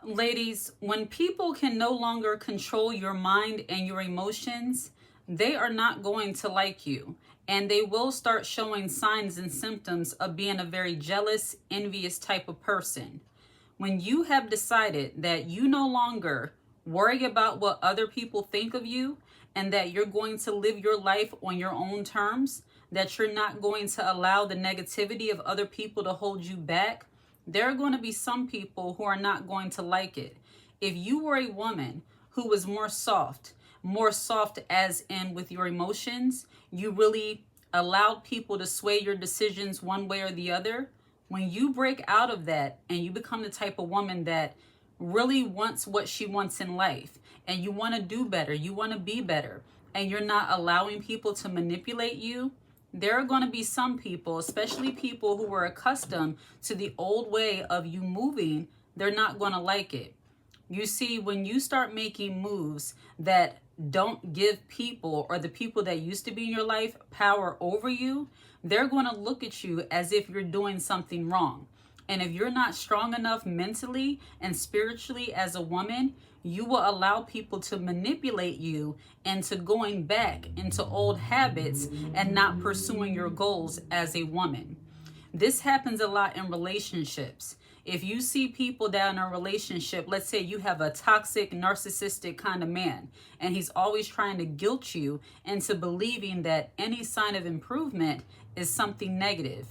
Ladies, when people can no longer control your mind and your emotions, they are not going to like you. And they will start showing signs and symptoms of being a very jealous, envious type of person. When you have decided that you no longer worry about what other people think of you and that you're going to live your life on your own terms, that you're not going to allow the negativity of other people to hold you back, there are going to be some people who are not going to like it. If you were a woman who was more soft as in with your emotions, you really allowed people to sway your decisions one way or the other. When you break out of that and you become the type of woman that really wants what she wants in life, and you want to do better, you want to be better, and you're not allowing people to manipulate you, there are going to be some people, especially people who were accustomed to the old way of you moving, they're not going to like it. You see, when you start making moves that don't give people or the people that used to be in your life power over you, they're going to look at you as if you're doing something wrong. And if you're not strong enough mentally and spiritually as a woman, you will allow people to manipulate you into going back into old habits and not pursuing your goals as a woman. This happens a lot in relationships. If you see people that in a relationship, let's say you have a toxic, narcissistic kind of man, and he's always trying to guilt you into believing that any sign of improvement is something negative.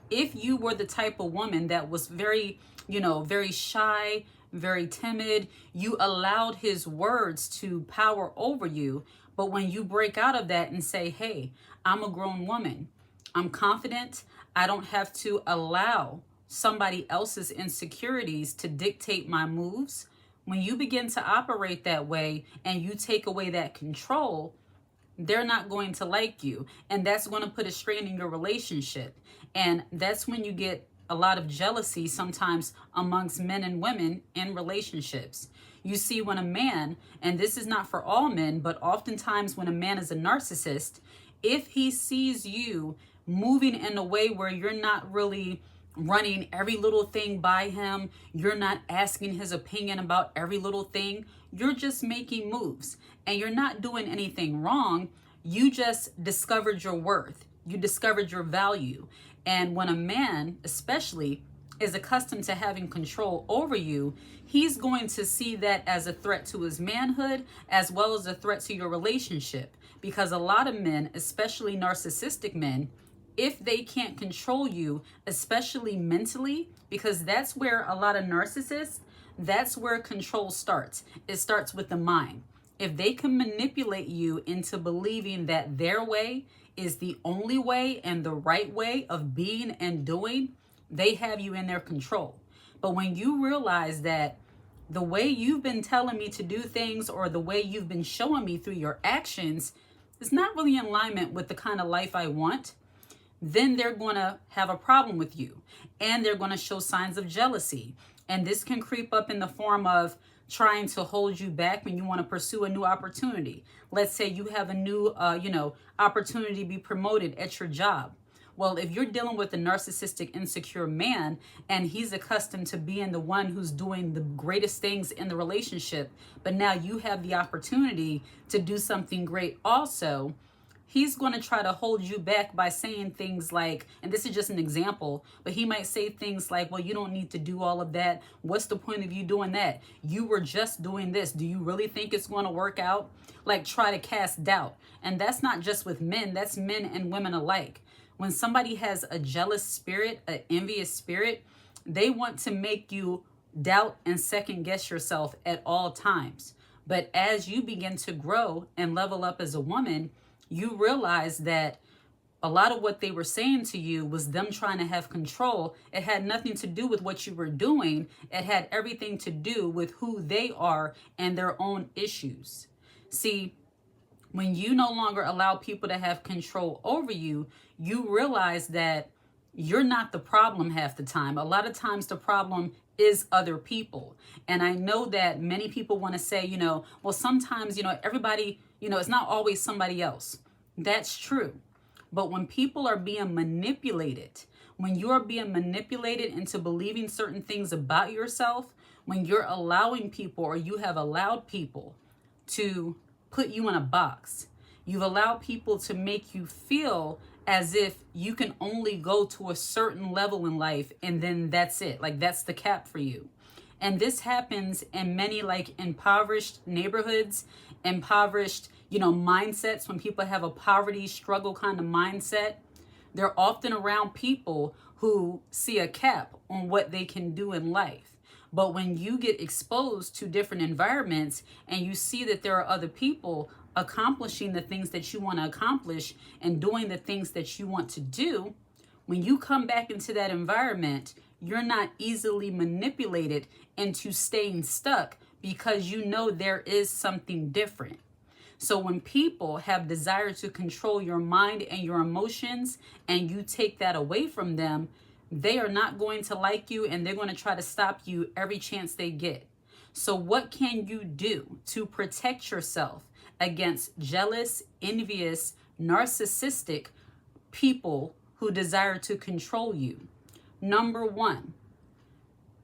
If you were the type of woman that was very, very shy, very timid, you allowed his words to power over you. But when you break out of that and say, hey, I'm a grown woman, I'm confident, I don't have to allow somebody else's insecurities to dictate my moves. When you begin to operate that way and you take away that control, they're not going to like you. And that's going to put a strain in your relationship. And that's when you get a lot of jealousy sometimes amongst men and women in relationships. You see, when a man, and this is not for all men, but oftentimes when a man is a narcissist, if he sees you moving in a way where you're not really running every little thing by him, you're not asking his opinion about every little thing, you're just making moves and you're not doing anything wrong. You just discovered your worth. You discovered your value. And when a man, especially, is accustomed to having control over you, he's going to see that as a threat to his manhood as well as a threat to your relationship. Because a lot of men, especially narcissistic men, if they can't control you, especially mentally, because that's where a lot of narcissists, that's where control starts. It starts with the mind. If they can manipulate you into believing that their way is the only way and the right way of being and doing, they have you in their control. But when you realize that the way you've been telling me to do things or the way you've been showing me through your actions is not really in alignment with the kind of life I want, then they're going to have a problem with you and they're going to show signs of jealousy. And this can creep up in the form of trying to hold you back when you want to pursue a new opportunity. Let's say you have a new, opportunity to be promoted at your job. Well, if you're dealing with a narcissistic, insecure man and he's accustomed to being the one who's doing the greatest things in the relationship, but now you have the opportunity to do something great also, he's going to try to hold you back by saying things like, and this is just an example, but he might say things like, well, you don't need to do all of that. What's the point of you doing that? You were just doing this. Do you really think it's going to work out? Like, try to cast doubt. And that's not just with men, that's men and women alike. When somebody has a jealous spirit, an envious spirit, they want to make you doubt and second guess yourself at all times. But as you begin to grow and level up as a woman, you realize that a lot of what they were saying to you was them trying to have control. It had nothing to do with what you were doing. It had everything to do with who they are and their own issues. See, when you no longer allow people to have control over you, you realize that you're not the problem half the time. A lot of times the problem is other people. And I know that many people want to say, well, sometimes, everybody, it's not always somebody else. That's true. But when people are being manipulated, when you are being manipulated into believing certain things about yourself, when you're allowing people, or you have allowed people to put you in a box. You've allowed people to make you feel as if you can only go to a certain level in life and then that's it. Like that's the cap for you. And this happens in many like impoverished neighborhoods, impoverished, mindsets. When people have a poverty struggle kind of mindset, they're often around people who see a cap on what they can do in life. But when you get exposed to different environments and you see that there are other people accomplishing the things that you want to accomplish and doing the things that you want to do, when you come back into that environment, you're not easily manipulated into staying stuck because you know there is something different. So when people have desire to control your mind and your emotions and you take that away from them, they are not going to like you and they're going to try to stop you every chance they get. So what can you do to protect yourself against jealous, envious, narcissistic people who desire to control you? Number one,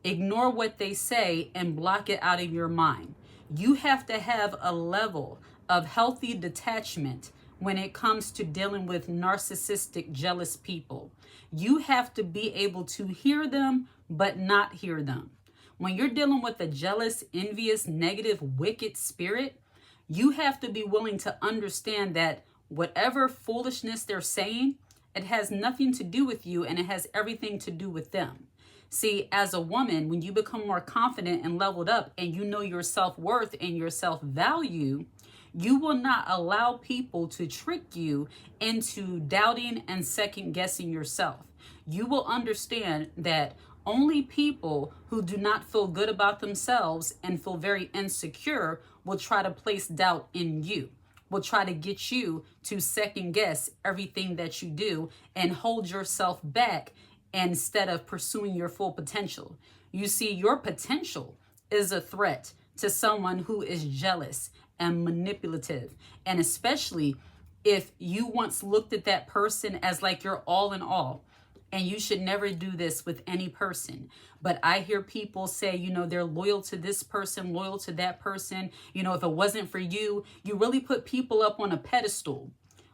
ignore what they say and block it out of your mind. You have to have a level of healthy detachment when it comes to dealing with narcissistic, jealous people. You have to be able to hear them, but not hear them. When you're dealing with a jealous, envious, negative, wicked spirit, you have to be willing to understand that whatever foolishness they're saying, it has nothing to do with you and it has everything to do with them. See, as a woman, when you become more confident and leveled up and you know your self-worth and your self-value, you will not allow people to trick you into doubting and second guessing yourself. You will understand that only people who do not feel good about themselves and feel very insecure will try to place doubt in you, will try to get you to second guess everything that you do and hold yourself back instead of pursuing your full potential. You see, your potential is a threat to someone who is jealous and manipulative. And especially if you once looked at that person as like your all in all, and you should never do this with any person. But I hear people say, they're loyal to this person, loyal to that person. If it wasn't for you, you really put people up on a pedestal.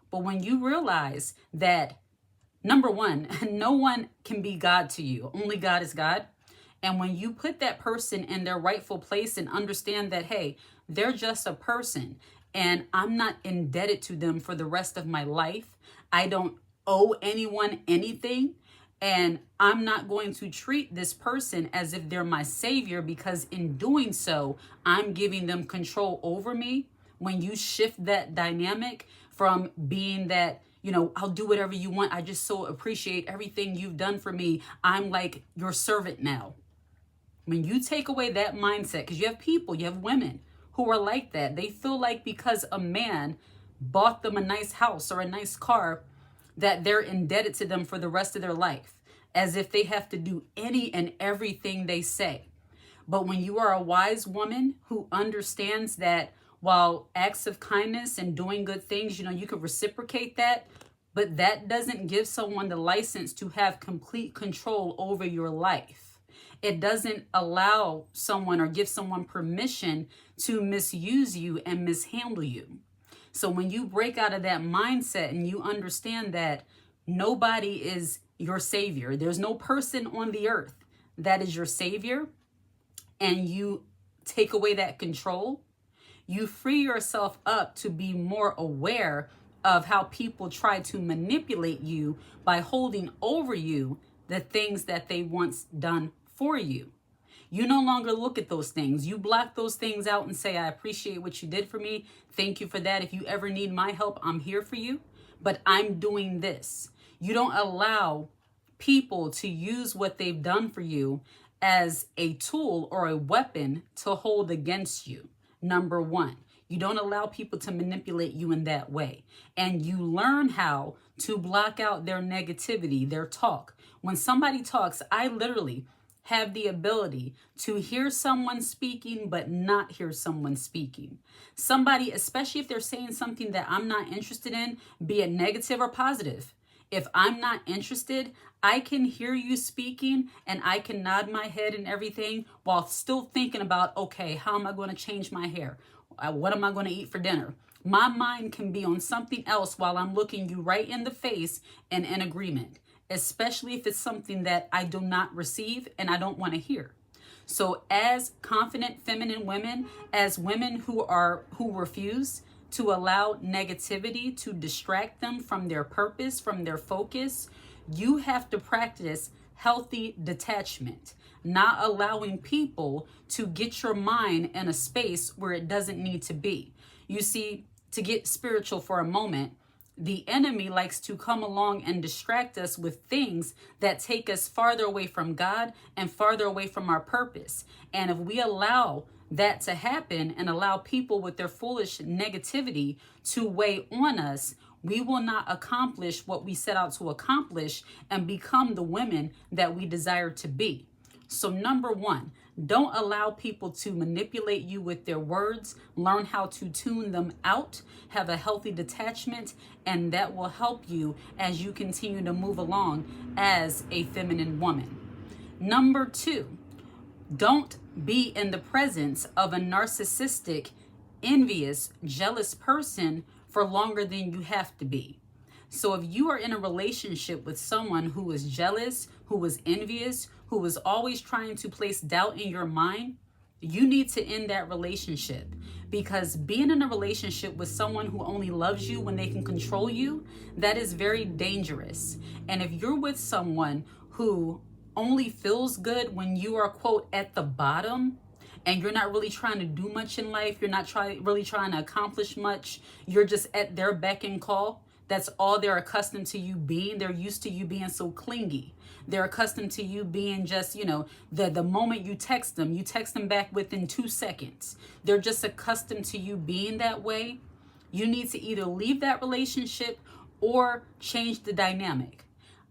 But when you realize that, number one, no one can be God to you. Only God is God. And when you put that person in their rightful place and understand that, hey, they're just a person and I'm not indebted to them for the rest of my life. I don't owe anyone anything. And I'm not going to treat this person as if they're my savior, because in doing so, I'm giving them control over me. When you shift that dynamic from being that, I'll do whatever you want, I just so appreciate everything you've done for me, I'm like your servant now. When you take away that mindset, because you have women who are like that. They feel like because a man bought them a nice house or a nice car, that they're indebted to them for the rest of their life, as if they have to do any and everything they say. But when you are a wise woman who understands that while acts of kindness and doing good things, you could reciprocate that, but that doesn't give someone the license to have complete control over your life. It doesn't allow someone or give someone permission to misuse you and mishandle you. So when you break out of that mindset and you understand that nobody is your savior, there's no person on the earth that is your savior, and you take away that control, you free yourself up to be more aware of how people try to manipulate you by holding over you the things that they once done for you. You no longer look at those things. You block those things out and say, I appreciate what you did for me. Thank you for that. If you ever need my help, I'm here for you. But I'm doing this. You don't allow people to use what they've done for you as a tool or a weapon to hold against you. Number one, you don't allow people to manipulate you in that way. And you learn how to block out their negativity, their talk. When somebody talks, I literally have the ability to hear someone speaking, but not hear someone speaking. Somebody, especially if they're saying something that I'm not interested in, be it negative or positive. If I'm not interested, I can hear you speaking and I can nod my head and everything while still thinking about, okay, how am I going to change my hair? What am I going to eat for dinner? My mind can be on something else while I'm looking you right in the face and in agreement, especially if it's something that I do not receive and I don't want to hear. So as confident feminine women, as women who refuse to allow negativity to distract them from their purpose, from their focus, you have to practice healthy detachment, not allowing people to get your mind in a space where it doesn't need to be. You see, to get spiritual for a moment, the enemy likes to come along and distract us with things that take us farther away from God and farther away from our purpose. And if we allow that to happen and allow people with their foolish negativity to weigh on us, we will not accomplish what we set out to accomplish and become the women that we desire to be. So number one, don't allow people to manipulate you with their words. Learn how to tune them out, have a healthy detachment, and that will help you as you continue to move along as a feminine woman. Number two, don't be in the presence of a narcissistic, envious, jealous person for longer than you have to be. So if you are in a relationship with someone who is jealous, who is envious, who is always trying to place doubt in your mind, you need to end that relationship, because being in a relationship with someone who only loves you when they can control you, that is very dangerous. And if you're with someone who only feels good when you are, quote, at the bottom, and you're not really trying to do much in life, you're not really trying to accomplish much, you're just at their beck and call, that's all they're accustomed to you being. They're used to you being so clingy. They're accustomed to you being just, the moment you text them back within 2 seconds. They're just accustomed to you being that way. You need to either leave that relationship or change the dynamic.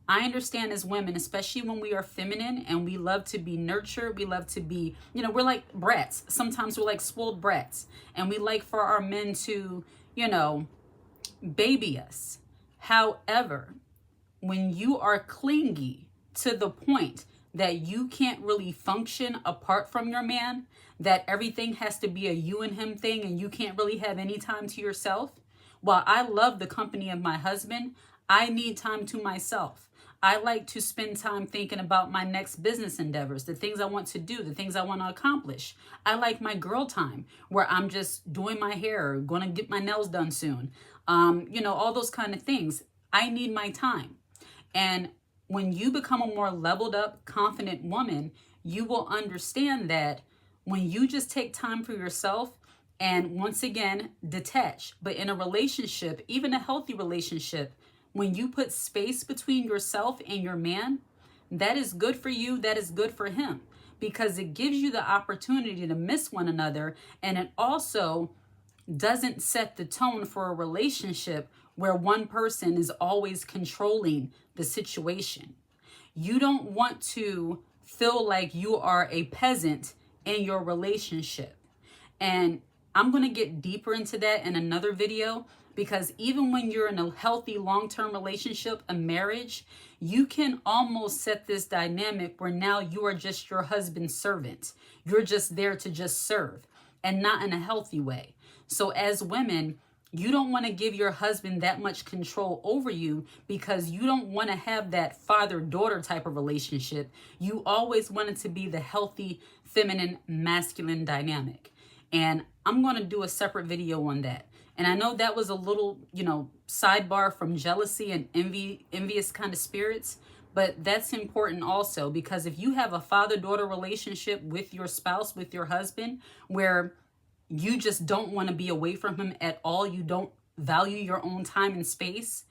I understand as women, especially when we are feminine and we love to be nurtured, we love to be, we're like brats. Sometimes we're like spoiled brats, and we like for our men to, baby us. However, when you are clingy to the point that you can't really function apart from your man, that everything has to be a you and him thing and you can't really have any time to yourself, while I love the company of my husband, I need time to myself. I like to spend time thinking about my next business endeavors, the things I want to do, the things I want to accomplish. I like my girl time where I'm just doing my hair, going to get my nails done soon. All those kind of things. I need my time. And when you become a more leveled up, confident woman, you will understand that when you just take time for yourself and once again, detach. But in a relationship, even a healthy relationship, when you put space between yourself and your man, that is good for you. That is good for him, because it gives you the opportunity to miss one another. And it also doesn't set the tone for a relationship where one person is always controlling the situation. You don't want to feel like you are a peasant in your relationship. And I'm going to get deeper into that in another video, because even when you're in a healthy long-term relationship, a marriage, you can almost set this dynamic where now you are just your husband's servant. You're just there to just serve, and not in a healthy way. So as women, you don't want to give your husband that much control over you, because you don't want to have that father-daughter type of relationship. You always want it to be the healthy, feminine, masculine dynamic. And I'm going to do a separate video on that. And I know that was a little, sidebar from jealousy and envious kind of spirits, but that's important also, because if you have a father-daughter relationship with your spouse, with your husband, where you just don't want to be away from him at all, you don't value your own time and space,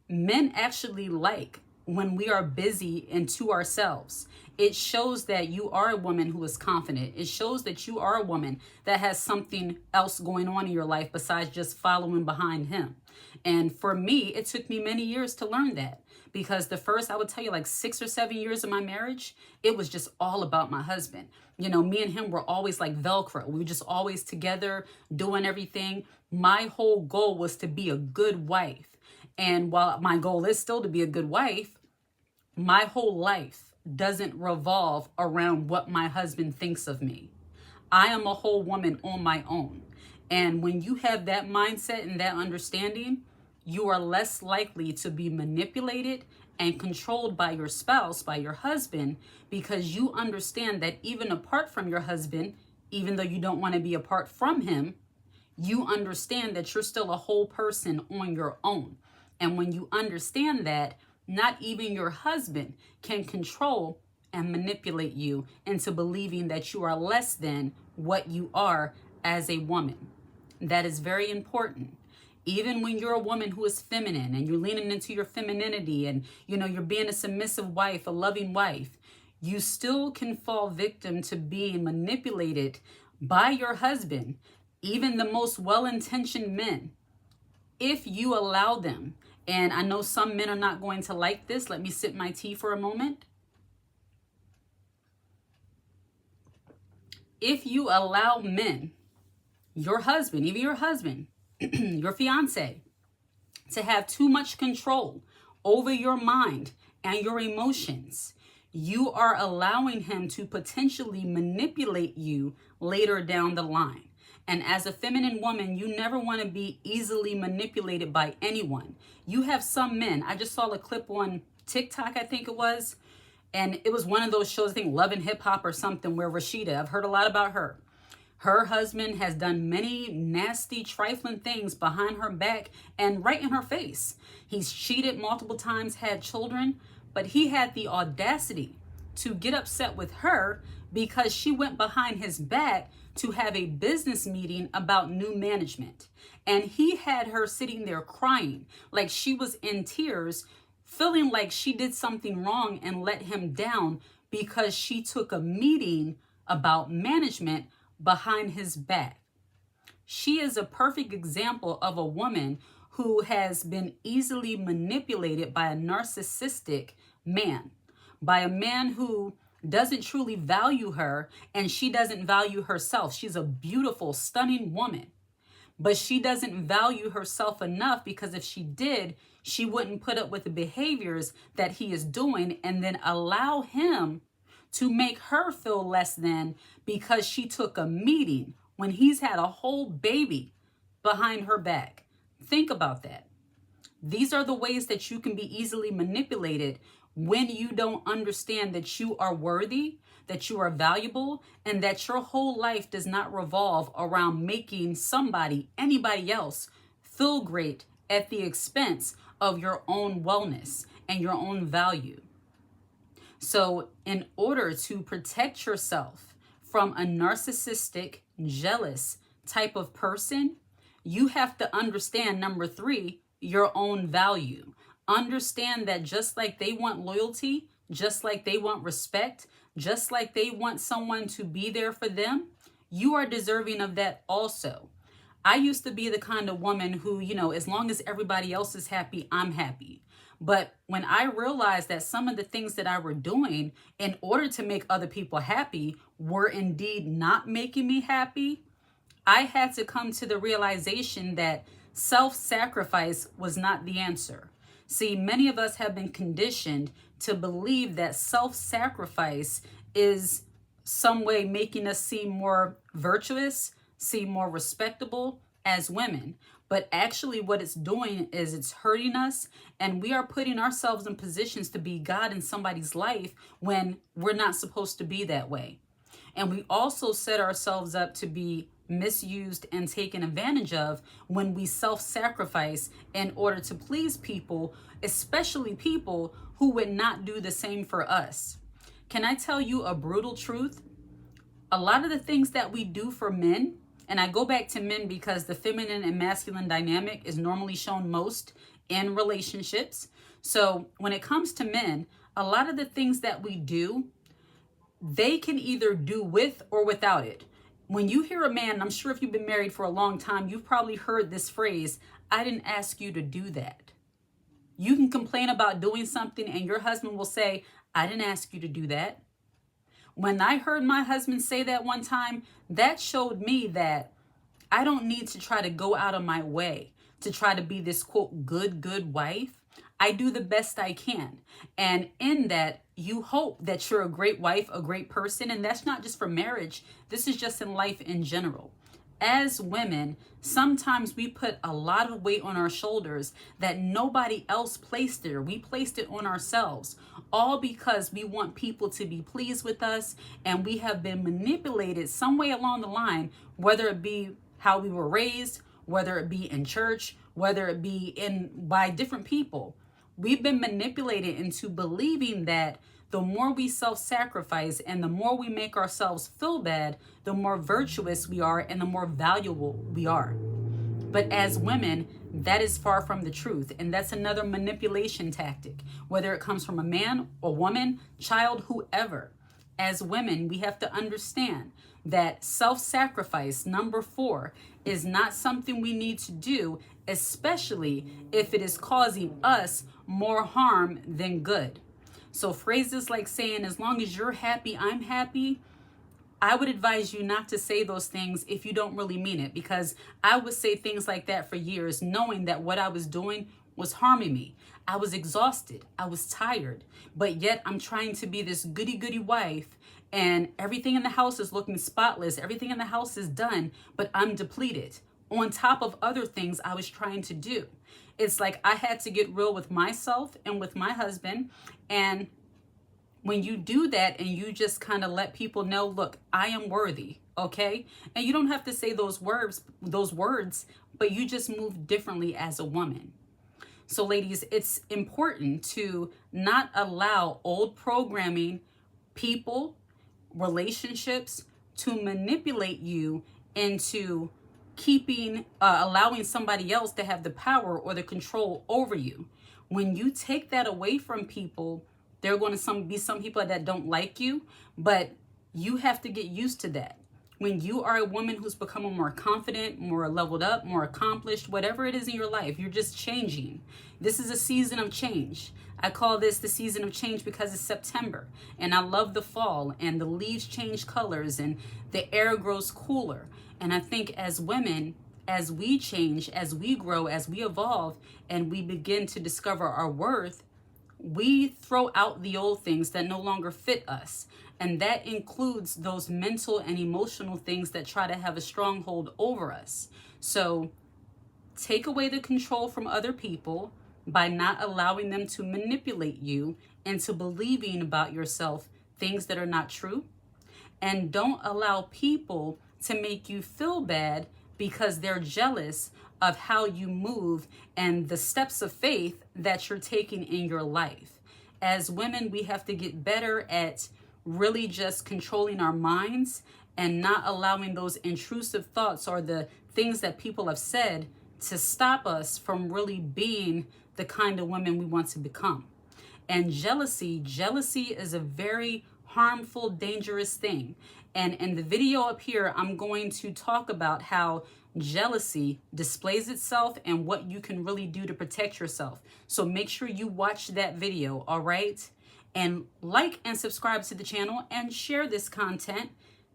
men actually like when we are busy and to ourselves. It shows that you are a woman who is confident. It shows that you are a woman that has something else going on in your life besides just following behind him. And for me, it took me many years to learn that, because the first, I would tell you, like 6 or 7 years of my marriage, it was just all about my husband. Me and him were always like Velcro. We were just always together doing everything. My whole goal was to be a good wife. And while my goal is still to be a good wife, my whole life doesn't revolve around what my husband thinks of me. I am a whole woman on my own. And when you have that mindset and that understanding, you are less likely to be manipulated and controlled by your spouse, by your husband, because you understand that even apart from your husband, even though you don't want to be apart from him, you understand that you're still a whole person on your own. And when you understand that, not even your husband can control and manipulate you into believing that you are less than what you are as a woman. That is very important. Even when you're a woman who is feminine and you're leaning into your femininity and you're being a submissive wife, a loving wife, you still can fall victim to being manipulated by your husband, even the most well-intentioned men, if you allow them. And I know some men are not going to like this. Let me sip my tea for a moment. If you allow men, your husband, even your husband, your fiance, to have too much control over your mind and your emotions, you are allowing him to potentially manipulate you later down the line. And as a feminine woman, you never want to be easily manipulated by anyone. You have some men. I just saw a clip on TikTok, I think it was. And it was one of those shows, I think Love and Hip Hop or something, where Rashida, I've heard a lot about her. Her husband has done many nasty, trifling things behind her back and right in her face. He's cheated multiple times, had children, but he had the audacity to get upset with her because she went behind his back to have a business meeting about new management. And he had her sitting there crying like she was in tears, feeling like she did something wrong and let him down because she took a meeting about management behind his back. She is a perfect example of a woman who has been easily manipulated by a narcissistic man, by a man who doesn't truly value her, and she doesn't value herself. She's a beautiful, stunning woman, but she doesn't value herself enough, because if she did, she wouldn't put up with the behaviors that he is doing and then allow him to make her feel less than because she took a meeting when he's had a whole baby behind her back. Think about that. These are the ways that you can be easily manipulated when you don't understand that you are worthy, that you are valuable, and that your whole life does not revolve around making somebody, anybody else, feel great at the expense of your own wellness and your own value. So in order to protect yourself from a narcissistic, jealous type of person, you have to understand, number 3, your own value. Understand that just like they want loyalty, just like they want respect, just like they want someone to be there for them, you are deserving of that also. I used to be the kind of woman who, as long as everybody else is happy, I'm happy. But when I realized that some of the things that I were doing in order to make other people happy were indeed not making me happy, I had to come to the realization that self-sacrifice was not the answer. See, many of us have been conditioned to believe that self-sacrifice is some way making us seem more virtuous, seem more respectable as women. But actually what it's doing is it's hurting us, and we are putting ourselves in positions to be God in somebody's life when we're not supposed to be that way. And we also set ourselves up to be misused and taken advantage of when we self-sacrifice in order to please people, especially people who would not do the same for us. Can I tell you a brutal truth? A lot of the things that we do for men, and I go back to men because the feminine and masculine dynamic is normally shown most in relationships. So when it comes to men, a lot of the things that we do, they can either do with or without it. When you hear a man, I'm sure if you've been married for a long time, you've probably heard this phrase, I didn't ask you to do that. You can complain about doing something and your husband will say, I didn't ask you to do that. When I heard my husband say that one time, that showed me that I don't need to try to go out of my way to try to be this quote good wife. I do the best I can. And in that, you hope that you're a great wife, a great person. And that's not just for marriage. This is just in life in general. As women, sometimes we put a lot of weight on our shoulders that nobody else placed there. We placed it on ourselves, all because we want people to be pleased with us, and we have been manipulated some way along the line, whether it be how we were raised, whether it be in church, whether it be by different people. We've been manipulated into believing that the more we self-sacrifice and the more we make ourselves feel bad, the more virtuous we are and the more valuable we are. But as women, that is far from the truth. And that's another manipulation tactic, whether it comes from a man, a woman, child, whoever. As women, we have to understand that self-sacrifice, number 4, is not something we need to do, especially if it is causing us more harm than good. So phrases like saying, as long as you're happy, I'm happy, I would advise you not to say those things if you don't really mean it, because I would say things like that for years, knowing that what I was doing was harming me. I was exhausted. I was tired, but yet I'm trying to be this goody wife, and everything in the house is looking spotless. Everything in the house is done, but I'm depleted on top of other things I was trying to do. It's like I had to get real with myself and with my husband. And when you do that and you just kind of let people know, look, I am worthy, okay? And you don't have to say those words, but you just move differently as a woman. So ladies, it's important to not allow old programming, people, relationships to manipulate you into allowing somebody else to have the power or the control over you. When you take that away from people, there are going to be some people that don't like you, but you have to get used to that. When you are a woman who's becoming more confident, more leveled up, more accomplished, whatever it is in your life, you're just changing. This is a season of change. I call this the season of change because it's September, and I love the fall, and the leaves change colors, and the air grows cooler. And I think as women, as we change, as we grow, as we evolve, and we begin to discover our worth, we throw out the old things that no longer fit us. And that includes those mental and emotional things that try to have a stronghold over us. So take away the control from other people by not allowing them to manipulate you into believing about yourself things that are not true. And don't allow people to make you feel bad because they're jealous of how you move and the steps of faith that you're taking in your life. As women, we have to get better at really just controlling our minds and not allowing those intrusive thoughts or the things that people have said to stop us from really being the kind of women we want to become. And jealousy is a very harmful, dangerous thing. And in the video up here, I'm going to talk about how jealousy displays itself and what you can really do to protect yourself. So make sure you watch that video, all right? And like and subscribe to the channel and share this content.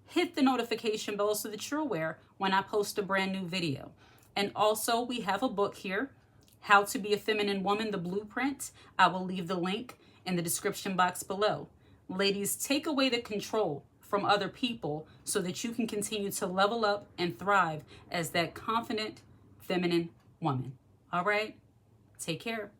Hit the notification bell so that you're aware when I post a brand new video. And also, we have a book here, How to Be a Feminine Woman, The Blueprint. I will leave the link in the description box below. Ladies, take away the control from other people so that you can continue to level up and thrive as that confident, feminine woman. All right? Take care.